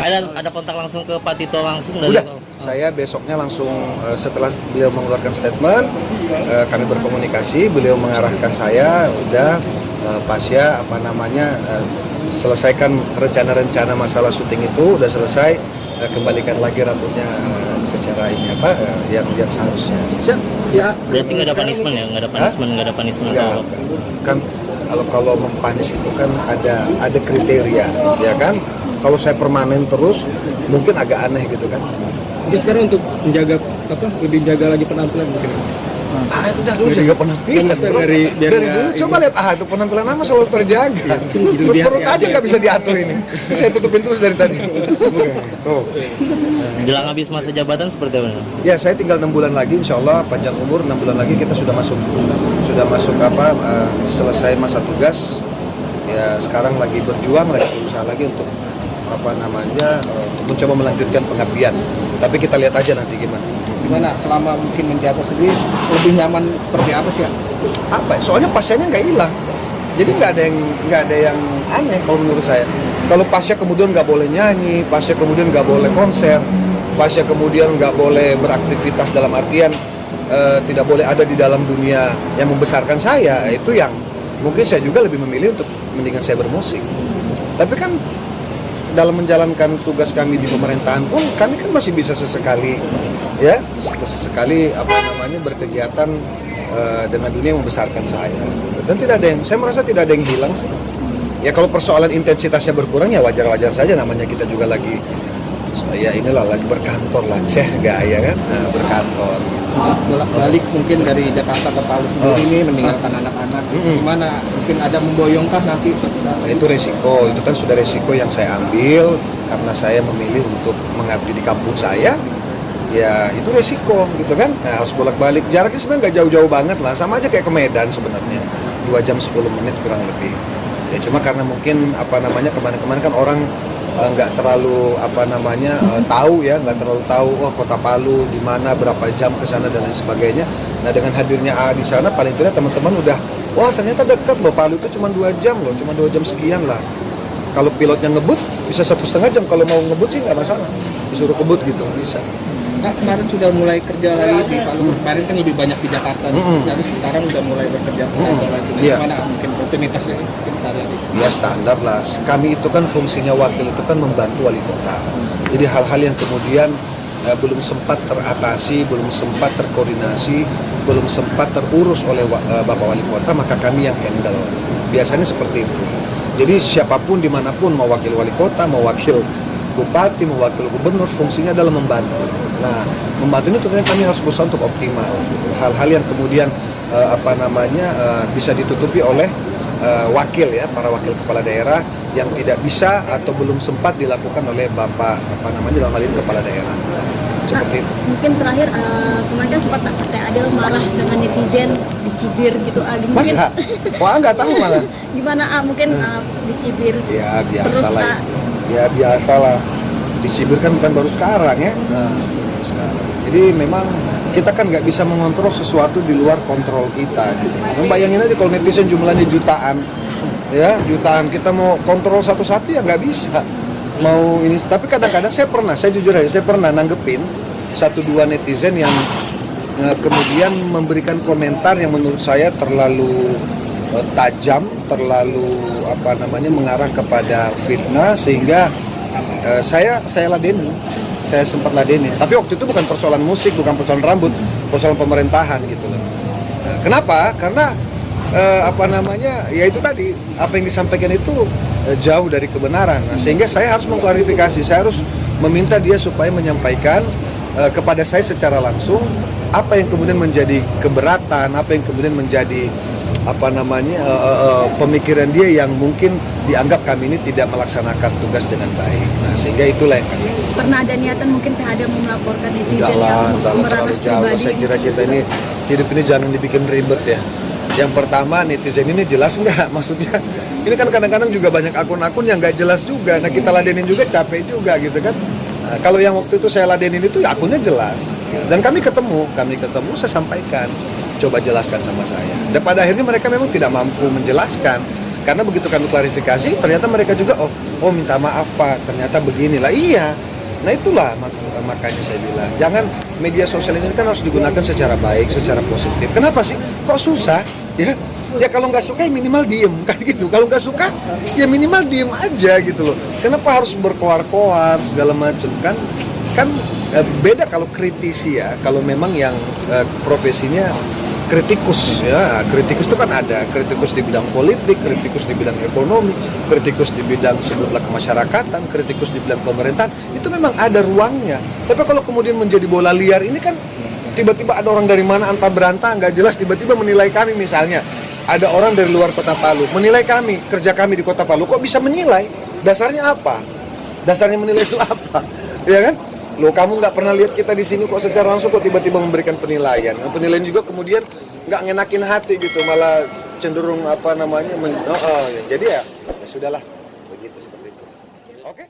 Ada kontak langsung ke Pak Tito langsung dari Udah, saya besoknya langsung setelah beliau mengeluarkan statement, kami berkomunikasi, beliau mengarahkan saya, udah Pasya selesaikan rencana-rencana masalah syuting itu, udah selesai, kembalikan lagi rambutnya secara yang seharusnya. Siap? Ya, berarti nggak ada punishment ya? Nggak ada punishment Enggak, kan kalau mempanis itu kan ada kriteria, ya kan? Kalau saya permanen terus, mungkin agak aneh gitu kan. Mungkin sekarang untuk menjaga lebih jaga lagi penampilan mungkin. Itu udah dulu jaga penampilan, bro. Dari dulu coba lihat itu penampilan nama selalu terjaga. Perut aja nggak bisa diatur ini. Saya tutupin terus dari tadi. Tuh. Jelang habis masa jabatan seperti apa? Ya, saya tinggal 6 bulan lagi, insya Allah panjang umur 6 bulan lagi kita sudah masuk selesai masa tugas. Ya, sekarang lagi berjuang, lagi berusaha lagi untuk mencoba melanjutkan pengabdian. Tapi kita lihat aja nanti gimana selama mungkin menjabat sendiri lebih nyaman seperti apa sih ya? Soalnya pasiennya nggak hilang, jadi nggak ada yang aneh kalau menurut saya. Kalau pasien kemudian nggak boleh nyanyi, pasien kemudian nggak boleh konser, pasien kemudian nggak boleh beraktivitas dalam artian tidak boleh ada di dalam dunia yang membesarkan saya, itu yang mungkin saya juga lebih memilih untuk mendingan saya bermusik. Tapi kan dalam menjalankan tugas kami di pemerintahan pun kami kan masih bisa sesekali berkegiatan dengan dunia yang membesarkan saya, dan saya merasa tidak ada yang hilang sih. Ya kalau persoalan intensitasnya berkurang ya wajar-wajar saja, namanya kita juga lagi berkantor lah, gaya kan, berkantor. Balik mungkin dari Jakarta ke Palu sendiri ini meninggalkan anak-anak, gimana? Mungkin ada memboyongkah nanti suatu saat? Itu resiko, itu kan sudah resiko yang saya ambil karena saya memilih untuk mengabdi di kampung saya. Ya itu resiko gitu kan, harus bolak-balik. Jaraknya sebenarnya nggak jauh-jauh banget lah, sama aja kayak ke Medan sebenarnya, 2 jam 10 menit kurang lebih. Ya cuma karena mungkin kemarin-kemarin kan orang nggak terlalu nggak terlalu tahu kota Palu di mana, berapa jam ke sana dan lain sebagainya. Nah dengan hadirnya di sana paling tidak teman-teman udah ternyata dekat loh, Palu itu cuma 2 jam loh, cuma 2 jam sekian lah. Kalau pilotnya ngebut bisa 1,5 jam, kalau mau ngebut sih nggak masalah, disuruh ngebut gitu bisa. Nah, kemarin sudah mulai kerja lagi di Palu, kemarin kan lebih banyak di Jakarta, jadi sekarang udah mulai bekerja lagi. Gimana mungkin rutinitasnya sehari-hari? Ya standar lah, kami itu kan fungsinya wakil itu kan membantu wali kota. Jadi hal-hal yang kemudian belum sempat teratasi, belum sempat terkoordinasi, belum sempat terurus oleh Bapak Wali Kota, maka kami yang handle. Biasanya seperti itu. Jadi siapapun dimanapun, mau wakil wali kota, mau wakil bupati, mau wakil gubernur, fungsinya adalah membantu. Nah, membantu ini tentunya kami harus berusaha untuk optimal. Hal-hal yang kemudian bisa ditutupi oleh para wakil kepala daerah yang tidak bisa atau belum sempat dilakukan oleh Bapak dalam hal ini kepala daerah. Seperti itu. Mungkin terakhir kemarin kan sempat Teh Adel marah dengan netizen dicibir gitu. Masa? Wah nggak tahu malah. Gimana mungkin dicibir? Ya biasalah. Ya biasalah. Dicibir kan bukan baru sekarang ya. Jadi memang kita kan nggak bisa mengontrol sesuatu di luar kontrol kita. Gitu. Bayangin aja kalau netizen jumlahnya jutaan, kita mau kontrol satu-satu ya nggak bisa. Mau ini, tapi kadang-kadang saya jujur aja, saya pernah nanggepin 1-2 netizen yang kemudian memberikan komentar yang menurut saya terlalu tajam, terlalu mengarah kepada fitnah, sehingga saya ladeni. Saya sempat ladeni. Tapi waktu itu bukan persoalan musik, bukan persoalan rambut, persoalan pemerintahan gitu loh. Kenapa? Karena ya itu tadi, apa yang disampaikan itu jauh dari kebenaran. Nah, sehingga saya harus mengklarifikasi, saya harus meminta dia supaya menyampaikan kepada saya secara langsung apa yang kemudian menjadi keberatan, apa yang kemudian menjadi pemikiran dia yang mungkin dianggap kami ini tidak melaksanakan tugas dengan baik. Nah, sehingga itulah yang kami. Pernah ada niatan mungkin Teh Adel mau melaporkan netizen Udahlah, yang terlalu jauh. Saya kira kita ini hidup ini jangan dibikin ribet ya. Yang pertama, netizen ini jelas nggak? Maksudnya ini kan kadang-kadang juga banyak akun-akun yang nggak jelas juga. Nah kita ladenin juga capek juga gitu kan. Nah, kalau yang waktu itu saya ladenin itu ya akunnya jelas. Dan kami ketemu, saya sampaikan, coba jelaskan sama saya. Dan pada akhirnya mereka memang tidak mampu menjelaskan Karena begitu kami klarifikasi, ternyata mereka juga oh minta maaf Pak, ternyata beginilah. Iya. Nah itulah makanya saya bilang, jangan media sosial ini kan harus digunakan secara baik, secara positif. Kenapa sih? Kok susah? Ya kalau nggak suka ya minimal diem kan gitu. Kalau nggak suka ya minimal diem aja gitu loh. Kenapa harus berkoar-koar segala macam kan? Beda kalau kritisi ya. Kalau memang yang profesinya kritikus ya, kritikus itu kan ada kritikus di bidang politik, kritikus di bidang ekonomi, kritikus di bidang sebutlah kemasyarakatan, kritikus di bidang pemerintahan, itu memang ada ruangnya. Tapi kalau kemudian menjadi bola liar ini kan tiba-tiba ada orang dari mana antah berantah nggak jelas tiba-tiba menilai kami. Misalnya ada orang dari luar kota Palu menilai kami, kerja kami di kota Palu, kok bisa menilai? Dasarnya apa? Dasarnya menilai itu apa? Ya kan? Loh, kamu nggak pernah lihat kita di sini kok secara langsung kok tiba-tiba memberikan penilaian. Nah, penilaian juga kemudian nggak ngenakin hati gitu, malah cenderung jadi ya sudahlah begitu seperti itu. Oke?